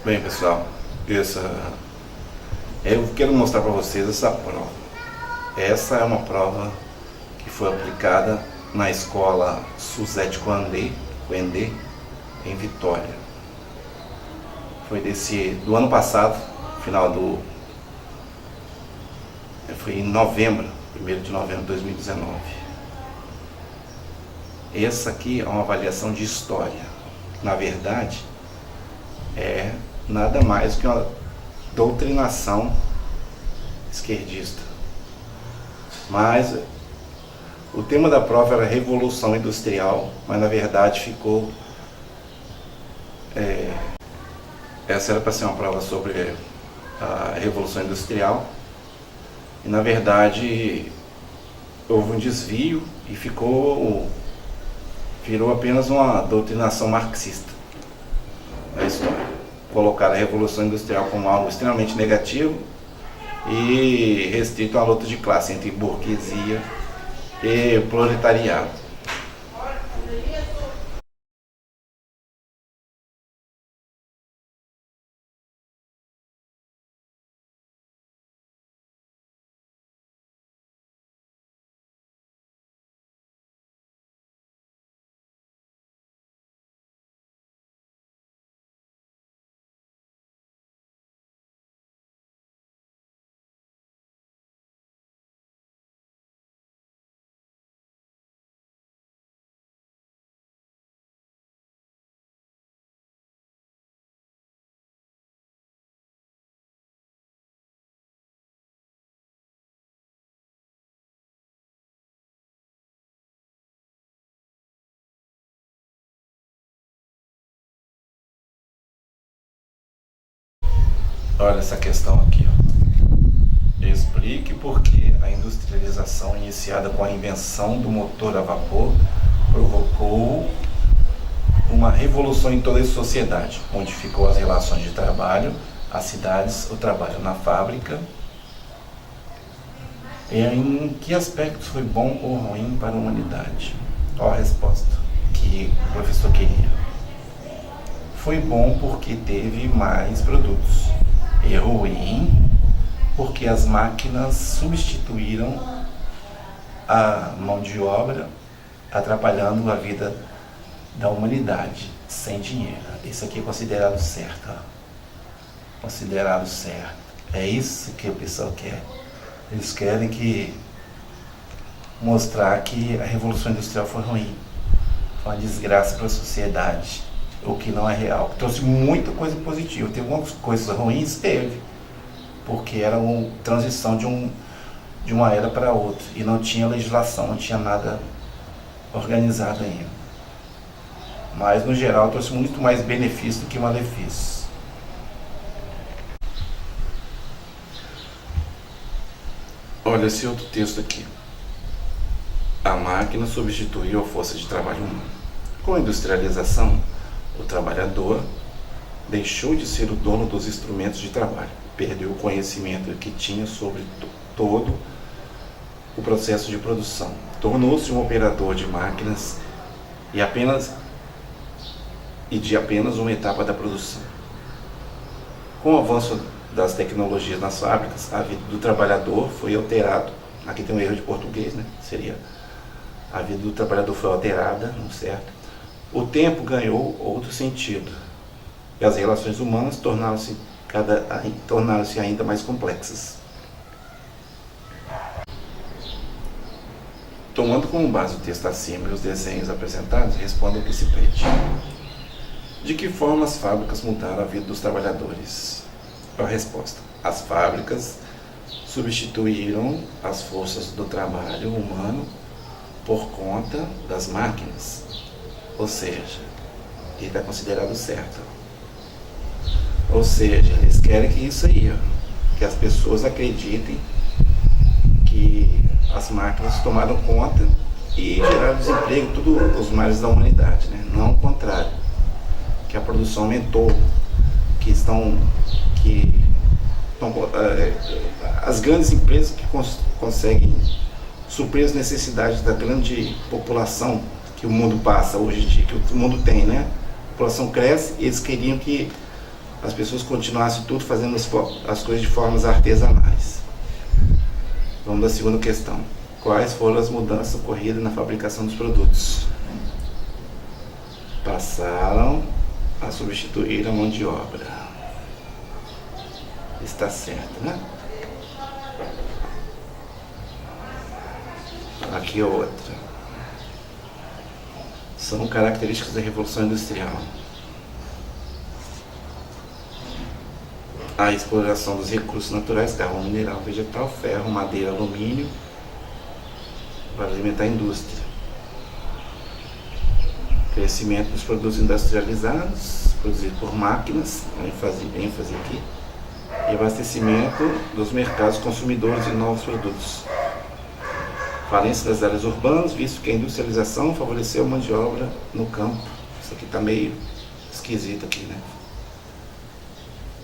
Bem, pessoal, eu quero mostrar para vocês essa prova. Essa é uma prova que foi aplicada na escola Suzete Coandê, em Vitória. Foi do ano passado, foi em novembro, 1º de novembro de 2019. Essa aqui é uma avaliação de história. Na verdade, é nada mais que uma doutrinação esquerdista. Mas o tema da prova era Revolução Industrial, mas na verdade ficou... essa era para ser uma prova sobre a Revolução Industrial, e na verdade houve um desvio e virou apenas uma doutrinação marxista na história. Colocar a Revolução Industrial como algo extremamente negativo e restrito à luta de classe entre burguesia e proletariado. Olha essa questão aqui, ó. Explique por que a industrialização iniciada com a invenção do motor a vapor provocou uma revolução em toda a sociedade, modificou as relações de trabalho, as cidades, o trabalho na fábrica. E em que aspectos foi bom ou ruim para a humanidade? Ó a resposta que o professor queria. Foi bom porque teve mais produtos. E ruim porque as máquinas substituíram a mão de obra, atrapalhando a vida da humanidade sem dinheiro. Isso aqui é considerado certo, ó. Considerado certo. É isso que o pessoal quer. Eles querem mostrar que a Revolução Industrial foi ruim, foi uma desgraça para a sociedade, o que não é real. Trouxe muita coisa positiva. Teve algumas coisas ruins, teve, porque era uma transição de uma era para outra e não tinha legislação, não tinha nada organizado ainda. Mas no geral trouxe muito mais benefício do que malefício. Olha esse outro texto aqui. A máquina substituiu a força de trabalho humana. Com a industrialização, o trabalhador deixou de ser o dono dos instrumentos de trabalho, perdeu o conhecimento que tinha sobre todo o processo de produção, tornou-se um operador de máquinas e de apenas uma etapa da produção. Com o avanço das tecnologias nas fábricas, a vida do trabalhador foi alterada. Aqui tem um erro de português, né? Seria: a vida do trabalhador foi alterada, não certo? O tempo ganhou outro sentido e as relações humanas tornaram-se ainda mais complexas. Tomando como base o texto acima e os desenhos apresentados, responda o que se pede. De que forma as fábricas mudaram a vida dos trabalhadores? A resposta: as fábricas substituíram as forças do trabalho humano por conta das máquinas. Ou seja, ele está considerado certo. Ou seja, eles querem que isso aí, ó, que as pessoas acreditem que as máquinas tomaram conta e geraram desemprego, todos os males da humanidade, né? Não o contrário, que a produção aumentou, as grandes empresas que conseguem suprir as necessidades da grande população que o mundo passa hoje em dia, que o mundo tem, né? A população cresce e eles queriam que as pessoas continuassem tudo fazendo as coisas de formas artesanais. Vamos à segunda questão. Quais foram as mudanças ocorridas na fabricação dos produtos? Passaram a substituir a mão de obra. Está certo, né? Aqui outra. São características da Revolução Industrial: a exploração dos recursos naturais, carvão, mineral, vegetal, ferro, madeira, alumínio, para alimentar a indústria. Crescimento dos produtos industrializados, produzidos por máquinas, ênfase aqui, e abastecimento dos mercados consumidores de novos produtos. Falência das áreas urbanas, visto que a industrialização favoreceu a mão de obra no campo. Isso aqui está meio esquisito aqui, né?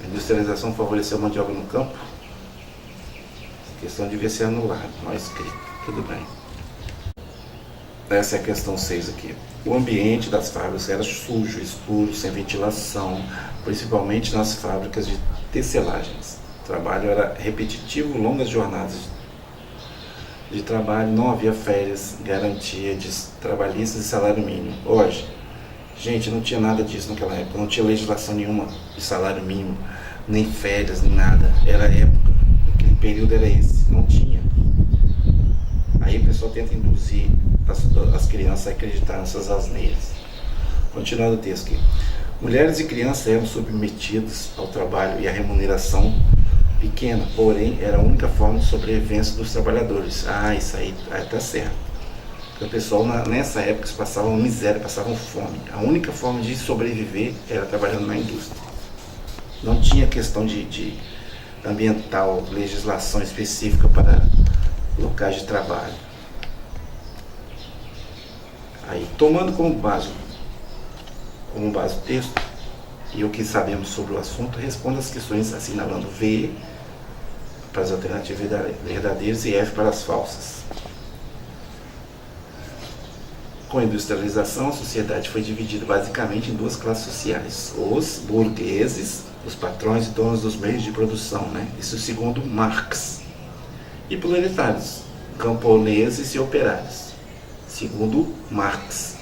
A industrialização favoreceu a mão de obra no campo. Essa questão devia ser anulada, mal escrito. Tudo bem. Essa é a questão 6 aqui. O ambiente das fábricas era sujo, escuro, sem ventilação, principalmente nas fábricas de tecelagens. O trabalho era repetitivo, longas jornadas de trabalho, não havia férias, garantia de trabalhistas e salário mínimo. Hoje, gente, não tinha nada disso naquela época, não tinha legislação nenhuma de salário mínimo, nem férias, nem nada. Era a época, aquele período era esse, não tinha. Aí o pessoal tenta induzir as crianças a acreditar nessas asneiras. Continuando o texto aqui. Mulheres e crianças eram submetidas ao trabalho e à remuneração pequena, porém era a única forma de sobrevivência dos trabalhadores. Isso aí tá certo. Porque o pessoal nessa época passavam miséria, passavam fome. A única forma de sobreviver era trabalhando na indústria. Não tinha questão de ambiental, legislação específica para locais de trabalho. Aí, tomando como base o texto e o que sabemos sobre o assunto, responda as questões assinalando V para as alternativas verdadeiras e F para as falsas. Com a industrialização, a sociedade foi dividida basicamente em duas classes sociais: os burgueses, os patrões e donos dos meios de produção, né? Isso segundo Marx, e proletários, camponeses e operários, segundo Marx,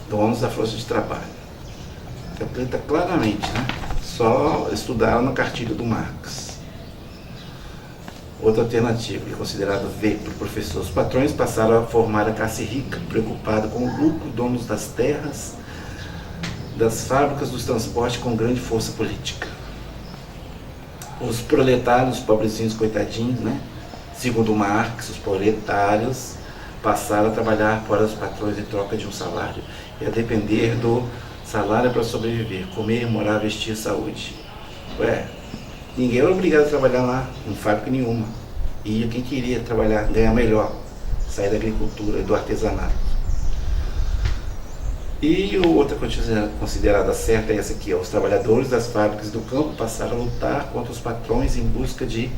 donos da força de trabalho. Apresenta claramente, né? Só estudaram na cartilha do Marx. Outra alternativa, que é considerada V para o professor: os patrões passaram a formar a classe rica, preocupada com o lucro, donos das terras, das fábricas, dos transportes, com grande força política. Os proletários, os pobrezinhos coitadinhos, né? Segundo Marx, os proletários passaram a trabalhar para os patrões em troca de um salário e a depender do salário para sobreviver, comer, morar, vestir, saúde. Ninguém era obrigado a trabalhar lá, em fábrica nenhuma. Ia quem queria trabalhar, ganhar melhor, sair da agricultura e do artesanato. E outra considerada certa é essa aqui: os trabalhadores das fábricas do campo passaram a lutar contra os patrões em busca de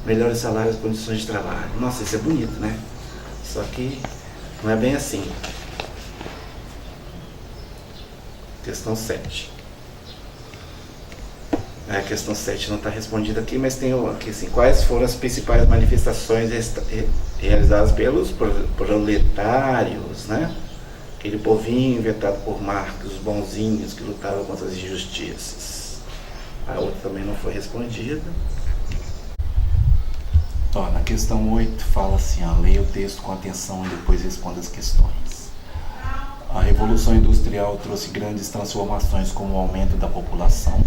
melhores salários e condições de trabalho. Nossa, isso é bonito, né? Só que não é bem assim. Questão 7. A questão 7 não está respondida aqui, mas tem aqui assim: quais foram as principais manifestações realizadas pelos proletários, né? Aquele povinho inventado por Marx, os bonzinhos que lutavam contra as injustiças. A outra também não foi respondida. Na questão 8 fala assim: leia o texto com atenção e depois responda as questões. A Revolução Industrial trouxe grandes transformações, como o aumento da população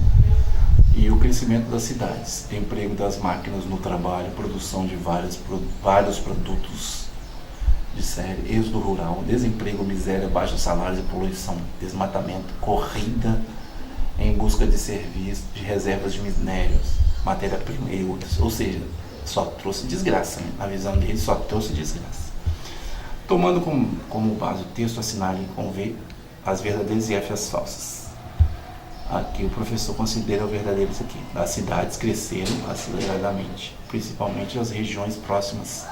e o crescimento das cidades, emprego das máquinas no trabalho, produção de vários produtos de série, êxodo rural, desemprego, miséria, baixos salários e poluição, desmatamento, corrida em busca de serviços, de reservas de minérios, matéria-prima e outras. Ou seja, só trouxe desgraça, né? Na visão dele, só trouxe desgraça. Tomando como base o texto, assinale com V as verdadeiras e F as falsas. Aqui o professor considera o verdadeiro isso aqui: as cidades cresceram aceleradamente, principalmente as regiões próximas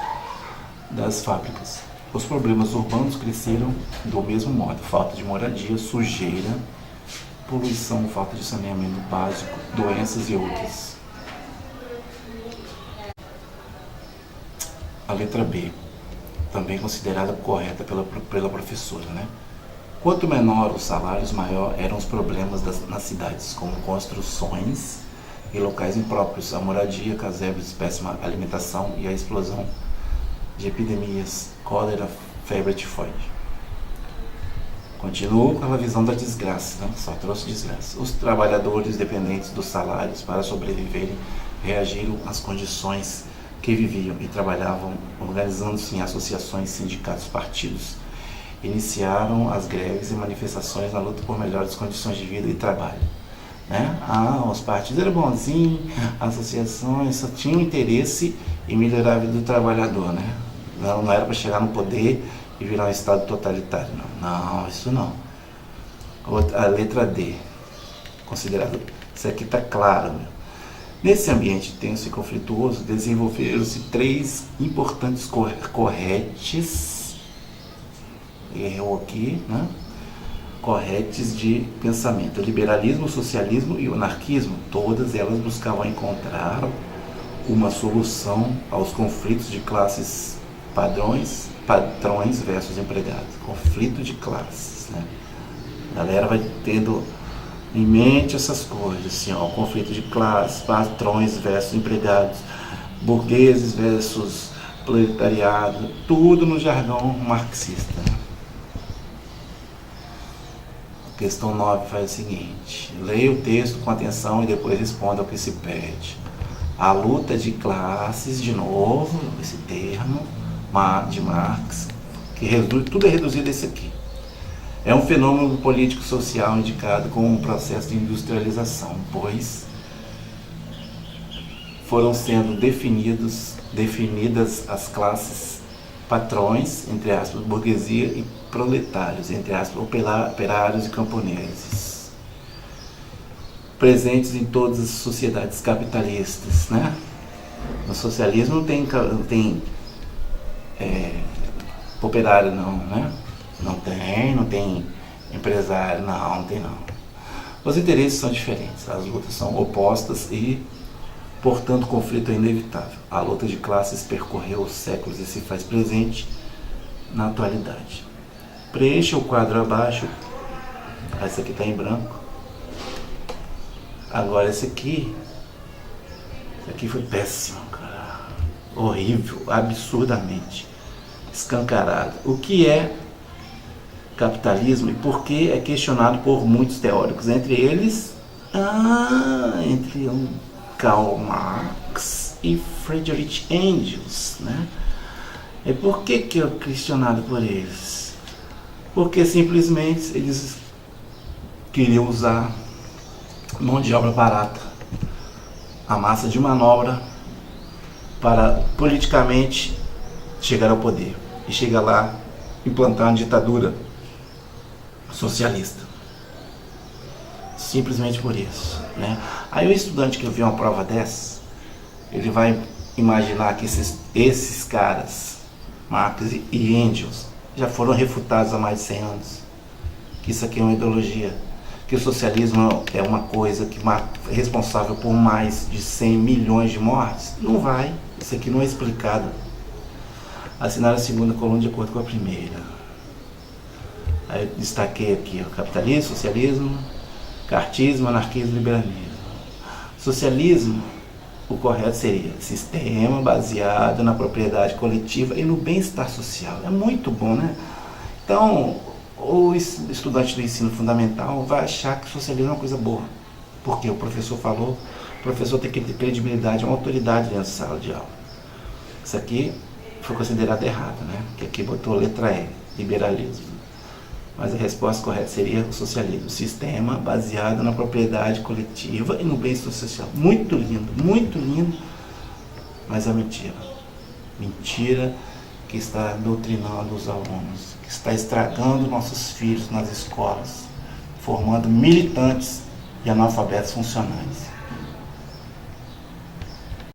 das fábricas. Os problemas urbanos cresceram do mesmo modo: falta de moradia, sujeira poluição, falta de saneamento básico, doenças e outras. A letra B, também considerada correta pela professora, né? Quanto menor os salários, maior eram os problemas nas cidades, como construções e locais impróprios, a moradia, casebres, péssima alimentação e a explosão de epidemias, cólera, febre e tifoide. Continuo com a visão da desgraça, né? Só trouxe desgraça. Os trabalhadores dependentes dos salários para sobreviverem reagiram às condições que viviam e trabalhavam, organizando-se em associações, sindicatos, partidos. Iniciaram as greves e manifestações na luta por melhores condições de vida e trabalho. Né? Os partidos eram bonzinhos, as associações só tinham interesse em melhorar a vida do trabalhador, né? Não era para chegar no poder e virar um estado totalitário, não, isso não. A letra D, considerado, isso aqui está claro, meu. Nesse ambiente tenso e conflituoso, desenvolveram-se 3 importantes correntes, errou aqui, né? Correntes de pensamento: o liberalismo, o socialismo e o anarquismo. Todas elas buscavam encontrar uma solução aos conflitos de classes, patrões versus empregados. Conflito de classes, né? A galera vai tendo em mente essas coisas, assim, ó, conflito de classes, patrões versus empregados, burgueses versus proletariado, tudo no jargão marxista. Questão 9 faz o seguinte: leia o texto com atenção e depois responda ao que se pede. A luta de classes, de novo, esse termo de Marx, que tudo é reduzido a isso aqui. É um fenômeno político-social indicado como um processo de industrialização, pois foram sendo definidas as classes patrões, entre aspas, burguesia, e proletários, entre aspas, operários e camponeses, presentes em todas as sociedades capitalistas, né? No socialismo não tem operário não, né? Não tem empresário, não tem não. Os interesses são diferentes, as lutas são opostas e, portanto, o conflito é inevitável. A luta de classes percorreu os séculos e se faz presente na atualidade. Preencha o quadro abaixo. Esse aqui está em branco. Agora esse aqui foi péssimo, cara. Horrível, absurdamente escancarado. O que é capitalismo e por que é questionado por muitos teóricos, entre eles Karl Marx e Friedrich Engels, né? E por que é questionado por eles? Porque simplesmente eles queriam usar mão de obra barata, a massa de manobra, para politicamente chegar ao poder e chegar lá, implantar uma ditadura socialista. Simplesmente por isso, né? Aí o estudante que vê uma prova dessa, ele vai imaginar que esses caras, Marx e Engels, já foram refutados há mais de 100 anos. Que isso aqui é uma ideologia, que o socialismo é uma coisa que é responsável por mais de 100 milhões de mortes. Não vai, isso aqui não é explicado. Assinar a segunda coluna de acordo com a primeira. Aí eu destaquei aqui o capitalismo, socialismo, cartismo, anarquismo, liberalismo. Socialismo, o correto seria sistema baseado na propriedade coletiva e no bem-estar social. É muito bom, né? Então, o estudante do ensino fundamental vai achar que o socialismo é uma coisa boa, porque o professor falou, o professor tem que ter credibilidade, uma autoridade dentro da sala de aula. Isso aqui foi considerado errado, né? Que aqui botou letra E, liberalismo. Mas a resposta correta seria o socialismo, sistema baseado na propriedade coletiva e no bem-estar social. Muito lindo, mas é mentira. Mentira que está doutrinando os alunos, que está estragando nossos filhos nas escolas, formando militantes e analfabetos funcionais.